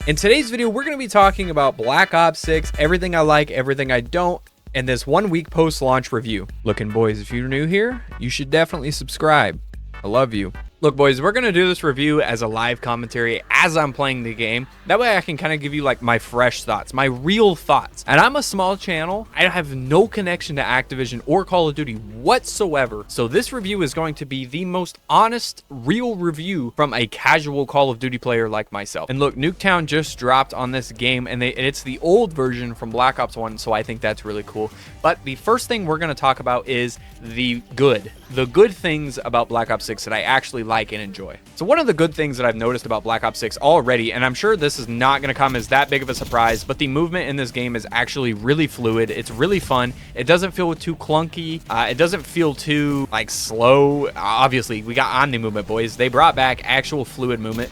In today's video, we're going to be talking about Black Ops 6, everything I like, everything I don't, and this 1 week post-launch review. Looking, boys, if you're new here, you should definitely subscribe. I love you. Look, boys, we're going to do this review as a live commentary as I'm playing the game. That way I can kind of give you like my fresh thoughts, my real thoughts. And I'm a small channel. I have no connection to Activision or Call of Duty whatsoever. So this review is going to be the most honest, real review from a casual Call of Duty player like myself. And look, Nuketown just dropped on this game, and it's the old version from Black Ops 1, so I think that's really cool. But the first thing we're going to talk about is the good things about Black Ops 6 that I actually like and enjoy. So one of the good things that I've noticed about Black Ops 6 already, and I'm sure this is not going to come as that big of a surprise, but the movement in this game is actually really fluid. It's really fun. It doesn't feel too clunky. It doesn't feel too like slow. Obviously, we got Omni movement, boys. They brought back actual fluid movement.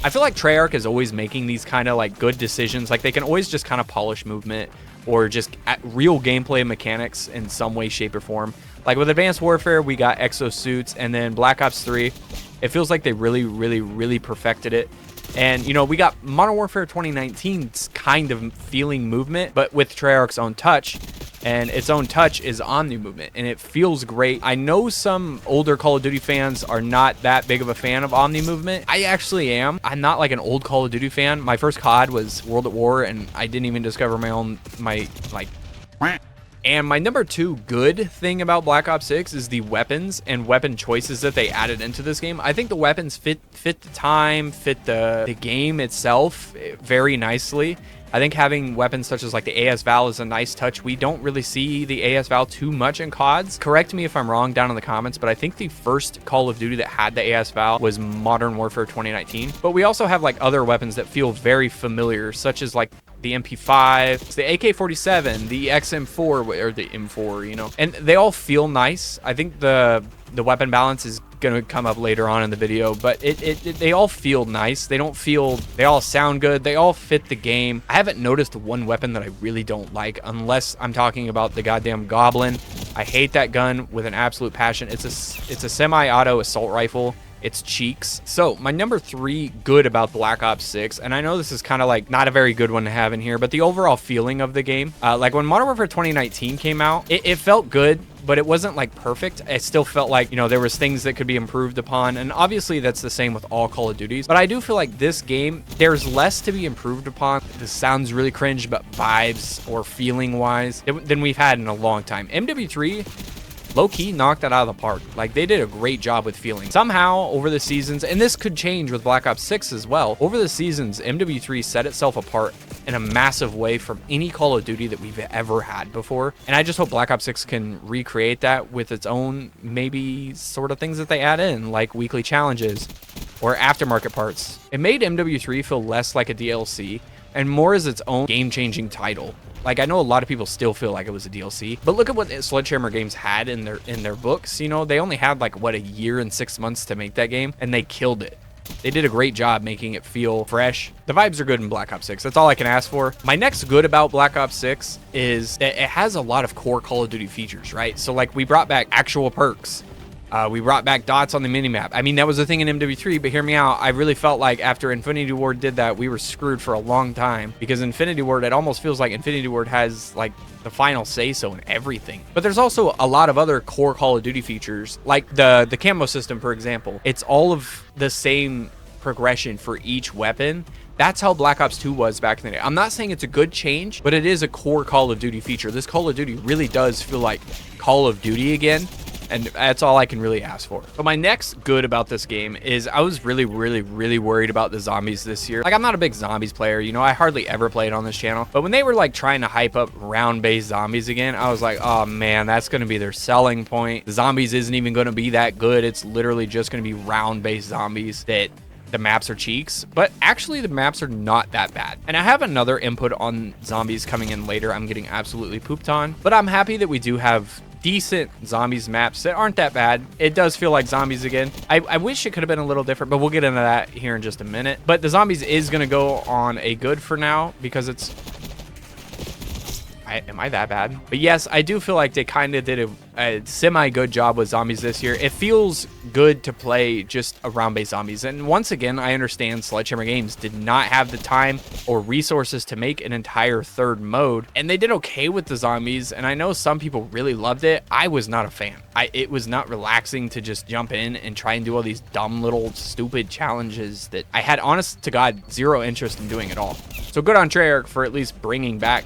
I feel like Treyarch is always making these kind of like good decisions. Like they can always just kind of polish movement or just real gameplay mechanics in some way, shape, or form. Like with Advanced Warfare, we got exosuits, and then Black Ops 3, it feels like they really perfected it. And, you know, we got Modern Warfare 2019's kind of feeling movement, but with Treyarch's own touch, and its own touch is Omni movement, and it feels great. I know some older Call of Duty fans are not that big of a fan of Omni movement. I actually am. I'm not like an old Call of Duty fan. My first COD was World at War, and I didn't even discover And my number 2 good thing about Black Ops 6 is the weapons and weapon choices that they added into this game. I think the weapons fit the time, fit the game itself very nicely. I think having weapons such as like the AS Val is a nice touch. We don't really see the AS Val too much in CODs. Correct me if I'm wrong down in the comments, but I think the first Call of Duty that had the AS Val was Modern Warfare 2019. But we also have like other weapons that feel very familiar, such as like the MP5, the AK-47, the XM4, or the M4, you know, and they all feel nice. I think the weapon balance is gonna come up later on in the video, but they all feel nice. They all sound good. They all fit the game. I haven't noticed one weapon that I really don't like, unless I'm talking about the goddamn Goblin. I hate that gun with an absolute passion. It's a semi-auto assault rifle. It's cheeks. So my number 3 good about Black Ops 6, and I know this is kind of like not a very good one to have in here, but the overall feeling of the game, like when Modern Warfare 2019 came out, it felt good, but it wasn't like perfect. It still felt like, you know, there was things that could be improved upon, and obviously that's the same with all Call of Duties. But I do feel like this game, there's less to be improved upon. This sounds really cringe, but vibes or feeling wise than we've had in a long time. MW3 low-key knocked that out of the park. Like, they did a great job with feeling. Somehow, over the seasons, and this could change with Black Ops 6 as well, over the seasons, MW3 set itself apart in a massive way from any Call of Duty that we've ever had before. And I just hope Black Ops 6 can recreate that with its own, maybe, sort of things that they add in, like weekly challenges or aftermarket parts. It made MW3 feel less like a DLC and more as its own game-changing title. Like, I know a lot of people still feel like it was a DLC, but look at what Sledgehammer Games had in their books. You know, they only had like what, a year and 6 months to make that game, and they killed it. They did a great job making it feel fresh. The vibes are good in Black Ops 6. That's all I can ask for. My next good about Black Ops 6 is that it has a lot of core Call of Duty features, right? So like, we brought back actual perks. We brought back dots on the minimap. I mean, that was a thing in MW3, but hear me out. I really felt like after Infinity Ward did that, we were screwed for a long time, because Infinity Ward, it almost feels like Infinity Ward has like the final say-so in everything. But there's also a lot of other core Call of Duty features, like the camo system, for example. It's all of the same progression for each weapon. That's how Black Ops 2 was back in the day. I'm not saying it's a good change, but it is a core Call of Duty feature. This Call of Duty really does feel like Call of Duty again. And that's all I can really ask for. But my next good about this game is I was really worried about the zombies this year. Like, I'm not a big zombies player, you know, I hardly ever play it on this channel. But when they were like trying to hype up round-based zombies again, I was like, oh man, that's going to be their selling point. The zombies isn't even going to be that good. It's literally just going to be round-based zombies that the maps are cheeks. But actually, the maps are not that bad. And I have another input on zombies coming in later I'm getting absolutely pooped on. But I'm happy that we do have decent zombies maps that aren't that bad. It does feel like zombies again. I wish it could have been a little different, but we'll get into that here in just a minute. But the zombies is going to go on a good for now, because it's Am I that bad? But yes, I do feel like they kind of did a semi-good job with zombies this year. It feels good to play just a round-based zombies. And once again, I understand Sledgehammer Games did not have the time or resources to make an entire third mode. And they did okay with the zombies. And I know some people really loved it. I was not a fan. It was not relaxing to just jump in and try and do all these dumb little stupid challenges that I had, honest to God, zero interest in doing at all. So good on Treyarch for at least bringing back,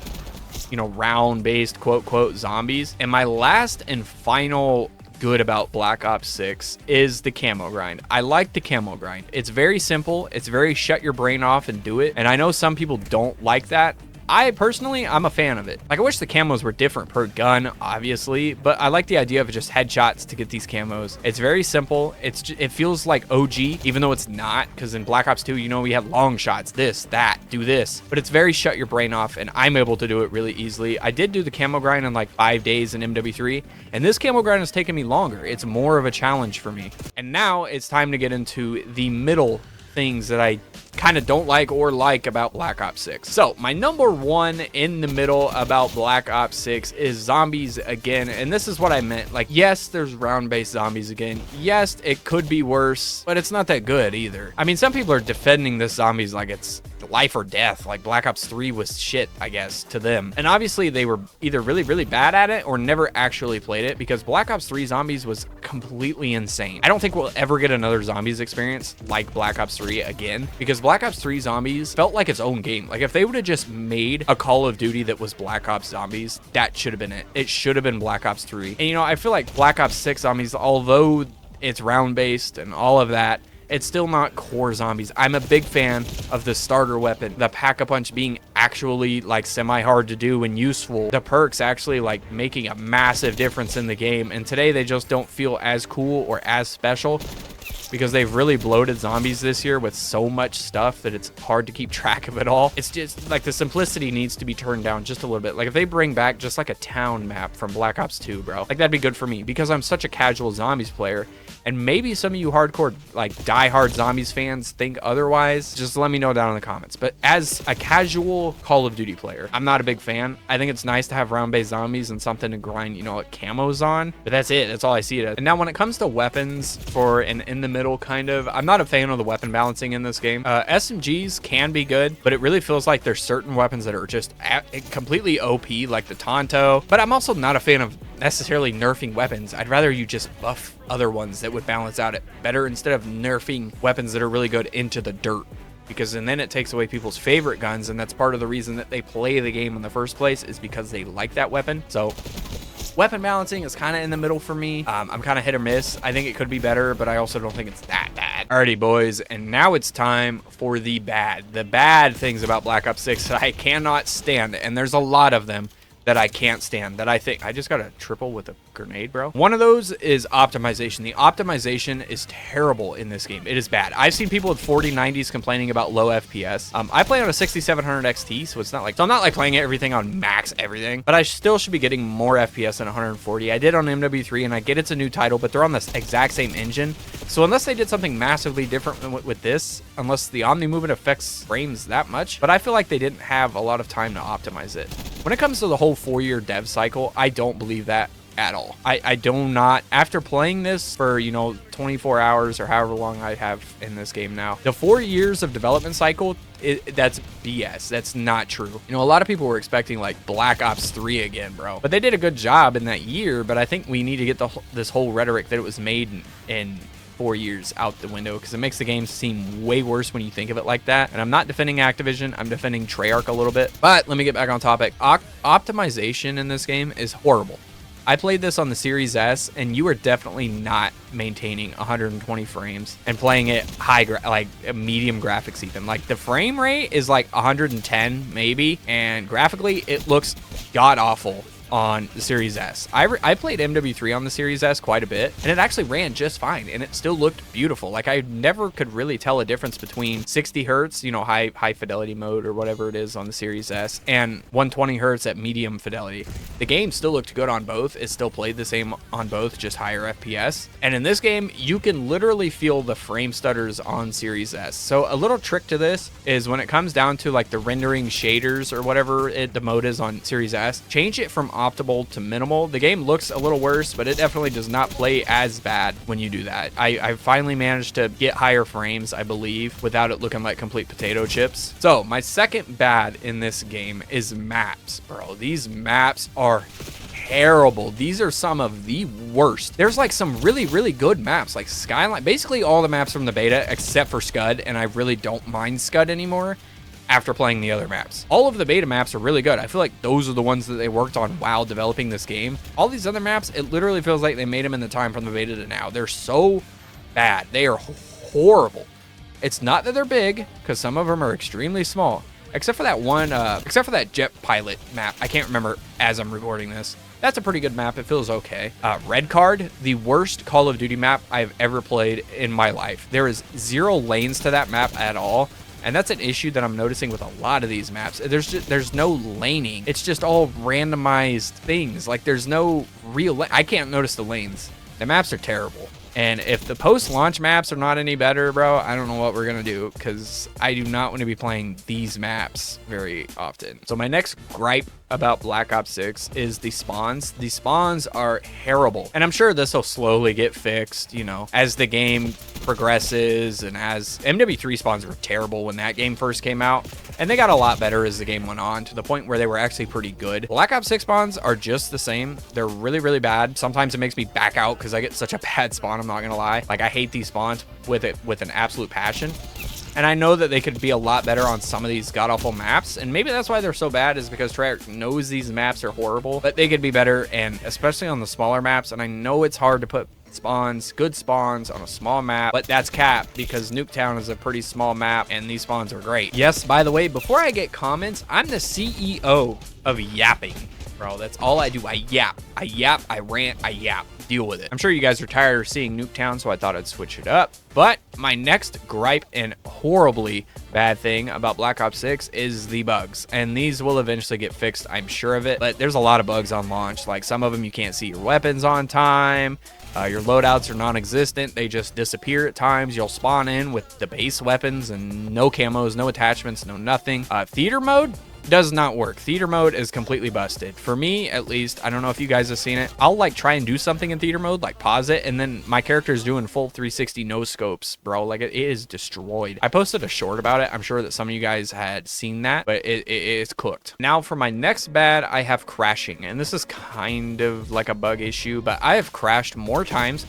you know, round-based quote zombies. And my last and final good about Black Ops 6 is the camo grind. I like the camo grind. It's very simple. It's very shut your brain off and do it. And I know some people don't like that. I personally, I'm a fan of it. Like, I wish the camos were different per gun, obviously, but I like the idea of just headshots to get these camos. It's very simple. It feels like OG, even though it's not, because in Black Ops 2, you know, we have long shots, this, that, do this, but it's very shut your brain off, and I'm able to do it really easily. I did do the camo grind in like 5 days in MW3, and this camo grind has taken me longer. It's more of a challenge for me. And now it's time to get into the middle things that I kind of don't like or like about Black Ops 6. So my number one in the middle about Black Ops 6 is zombies again. And this is what I meant. Like, yes, there's round-based zombies again. Yes, it could be worse, but it's not that good either. I mean, some people are defending this zombies like it's life or death. Like Black Ops 3 was shit, I guess, to them. And obviously they were either really, really bad at it or never actually played it, because Black Ops 3 zombies was completely insane. I don't think we'll ever get another zombies experience like Black Ops 3 again, because Black Ops 3 zombies felt like its own game. Like, if they would have just made a Call of Duty that was Black Ops zombies, that should have been it. It should have been Black Ops 3. And you know, I feel like Black Ops 6 zombies, although it's round based and all of that, it's still not core zombies. I'm a big fan of the starter weapon, the Pack-a-Punch being actually like semi-hard to do and useful. The perks actually like making a massive difference in the game. And today they just don't feel as cool or as special, because they've really bloated zombies this year with so much stuff that it's hard to keep track of it all. It's just like the simplicity needs to be turned down just a little bit. Like, if they bring back just like a town map from Black Ops 2, bro, like that'd be good for me, because I'm such a casual zombies player. And maybe some of you hardcore, like diehard zombies fans think otherwise. Just let me know down in the comments. But as a casual Call of Duty player, I'm not a big fan. I think it's nice to have round-based zombies and something to grind, you know, like camos on. But that's it. That's all I see it as. And now when it comes to weapons for an in-the-middle kind of, I'm not a fan of the weapon balancing in this game. SMGs can be good, but it really feels like there's certain weapons that are just completely OP, like the Tonto. But I'm also not a fan of necessarily nerfing weapons. I'd rather you just buff other ones that would balance out it better, instead of nerfing weapons that are really good into the dirt, because then it takes away people's favorite guns, and that's part of the reason that they play the game in the first place, is because they like that weapon. So weapon balancing is kind of in the middle for me. I'm kind of hit or miss. I think it could be better, but I also don't think it's that bad. Alrighty, boys, and now it's time for the bad things about Black Ops 6 that I cannot stand, and there's a lot of them that I can't stand, that I think I just got a triple with a grenade, bro. One of those is optimization. The optimization is terrible in this game. It is bad. I've seen people with 4090s complaining about low FPS. I play on a 6700 XT, so it's not like, so I'm not like playing everything on max everything, but I still should be getting more FPS than 140. I did on MW3, and I get it's a new title, but they're on the exact same engine. So unless they did something massively different with this, unless the Omni movement affects frames that much, but I feel like they didn't have a lot of time to optimize it. When it comes to the whole 4-year dev cycle, I don't believe that at all. I do not. After playing this for, you know, 24 hours or however long I have in this game now, the 4 years of development cycle, that's BS. That's not true. You know, a lot of people were expecting like Black Ops 3 again, bro. But they did a good job in that year, but I think we need to get this whole rhetoric that it was made in 4 years out the window, because it makes the game seem way worse when you think of it like that. And I'm not defending Activision, I'm defending Treyarch a little bit. But let me get back on topic. Optimization in this game is horrible. I played this on the Series S, and you are definitely not maintaining 120 frames and playing it like medium graphics even. Like, the frame rate is like 110 maybe, and graphically it looks god awful. on the Series S. I played MW3 on the Series S quite a bit, and it actually ran just fine, and it still looked beautiful. Like, I never could really tell a difference between 60 hertz, you know, high fidelity mode or whatever it is on the Series S, and 120 hertz at medium fidelity. The game still looked good on both. It still played the same on both, just higher FPS. And in this game, you can literally feel the frame stutters on Series S. So a little trick to this is when it comes down to like the rendering shaders or whatever the mode is on Series S, change it from optimal to minimal. The game looks a little worse, but it definitely does not play as bad when you do that. I finally managed to get higher frames, I believe, without it looking like complete potato chips. So my second bad in this game is maps, bro. These maps are terrible. These are some of the worst. There's like some really, really good maps, like Skyline. Basically all the maps from the beta except for Scud, and I really don't mind Scud anymore after playing the other maps. All of the beta maps are really good. I feel like those are the ones that they worked on while developing this game. All these other maps, it literally feels like they made them in the time from the beta to now. They're so bad. They are horrible. It's not that they're big, because some of them are extremely small. Except for that one, except for that jet pilot map. I can't remember as I'm recording this. That's a pretty good map. It feels okay. Red Card, the worst Call of Duty map I've ever played in my life. There is 0 lanes to that map at all. And that's an issue that I'm noticing with a lot of these maps. There's no laning. It's just all randomized things. Like there's no real, I can't notice the lanes. The maps are terrible. And if the post-launch maps are not any better, bro, I don't know what we're going to do, because I do not want to be playing these maps very often. So my next gripe about Black Ops 6 is the spawns. The spawns are terrible. And I'm sure this will slowly get fixed, you know, as the game progresses, and as MW3 spawns were terrible when that game first came out. And they got a lot better as the game went on, to the point where they were actually pretty good. Black Ops 6 spawns are just the same. They're really, really bad. Sometimes it makes me back out because I get such a bad spawn, I'm not gonna lie. Like, I hate these spawns with an absolute passion. And I know that they could be a lot better on some of these god-awful maps, and maybe that's why they're so bad, is because Treyarch knows these maps are horrible, but they could be better, and especially on the smaller maps. And I know it's hard to put good spawns on a small map, but that's cap, because Nuketown is a pretty small map and these spawns are great. Yes, by the way, before I get comments, I'm the CEO of yapping, bro. That's all I do. I yap, I rant, I yap. Deal with it. I'm sure you guys are tired of seeing Nuketown, so I thought I'd switch it up. But my next gripe and horribly bad thing about Black Ops 6 is the bugs, and these will eventually get fixed, I'm sure of it. But there's a lot of bugs on launch. Like, some of them you can't see your weapons on time. Your loadouts are non-existent. They just disappear at times. You'll spawn in with the base weapons and no camos, no attachments, no nothing. Theater mode does not work. Theater mode is completely busted. For me, at least. I don't know if you guys have seen it. I'll like try and do something in theater mode, like pause it, and then my character is doing full 360 no scopes, bro. Like, it is destroyed. I posted a short about it. I'm sure that some of you guys had seen that, but it is cooked. Now for my next bad, I have crashing, and this is kind of like a bug issue, but I have crashed more times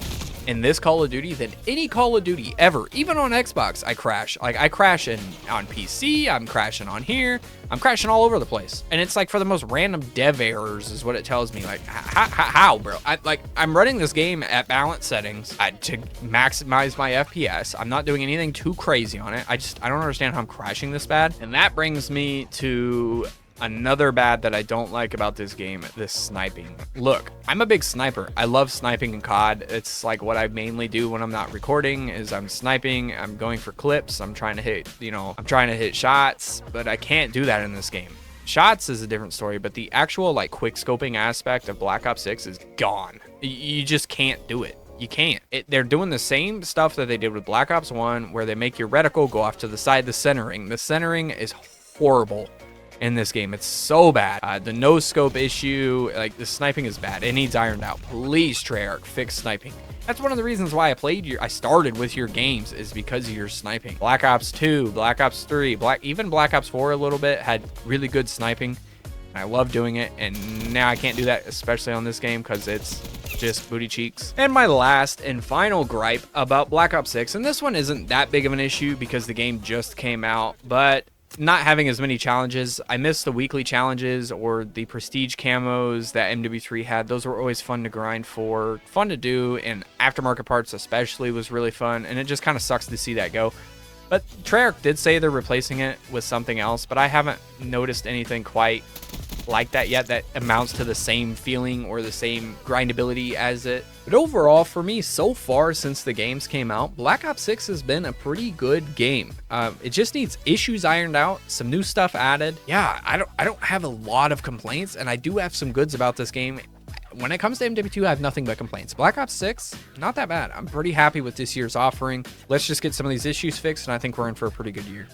in this Call of Duty than any Call of Duty ever. Even on Xbox, I crash. Like, I crash on PC, I'm crashing on here, I'm crashing all over the place. And it's like for the most random dev errors is what it tells me. Like, how, bro? I'm running this game at balance settings to maximize my FPS. I'm not doing anything too crazy on it. I don't understand how I'm crashing this bad. And that brings me to another bad that I don't like about this game, this sniping. Look, I'm a big sniper. I love sniping in COD. It's like what I mainly do when I'm not recording is I'm sniping, I'm going for clips, I'm trying to hit, I'm trying to hit shots, but I can't do that in this game. Shots is a different story, but the actual like quick scoping aspect of Black Ops 6 is gone. You just can't do it. You can't. They're doing the same stuff that they did with Black Ops 1, where they make your reticle go off to the side. The centering is horrible in this game. It's so bad. The no scope issue, like, the sniping is bad. It needs ironed out. Please, Treyarch, fix sniping. That's one of the reasons why I started with your games, is because of your sniping. Black Ops 2, Black Ops 3, even Black Ops 4 a little bit had really good sniping. I love doing it, and now I can't do that, especially on this game, because it's just booty cheeks. And my last and final gripe about Black Ops 6, and this one isn't that big of an issue because the game just came out, but not having as many challenges. I miss the weekly challenges or the prestige camos that MW3 had. Those were always fun to grind for, fun to do, and aftermarket parts especially was really fun, and it just kind of sucks to see that go. But Treyarch did say they're replacing it with something else, but I haven't noticed anything quite like that yet that amounts to the same feeling or the same grindability as it. But overall, for me, so far since the games came out, Black Ops 6 has been a pretty good game. It just needs issues ironed out, some new stuff added. Yeah, I don't have a lot of complaints, and I do have some goods about this game. When it comes to MW2, I have nothing but complaints. Black Ops 6, not that bad. I'm pretty happy with this year's offering. Let's just get some of these issues fixed, and I think we're in for a pretty good year.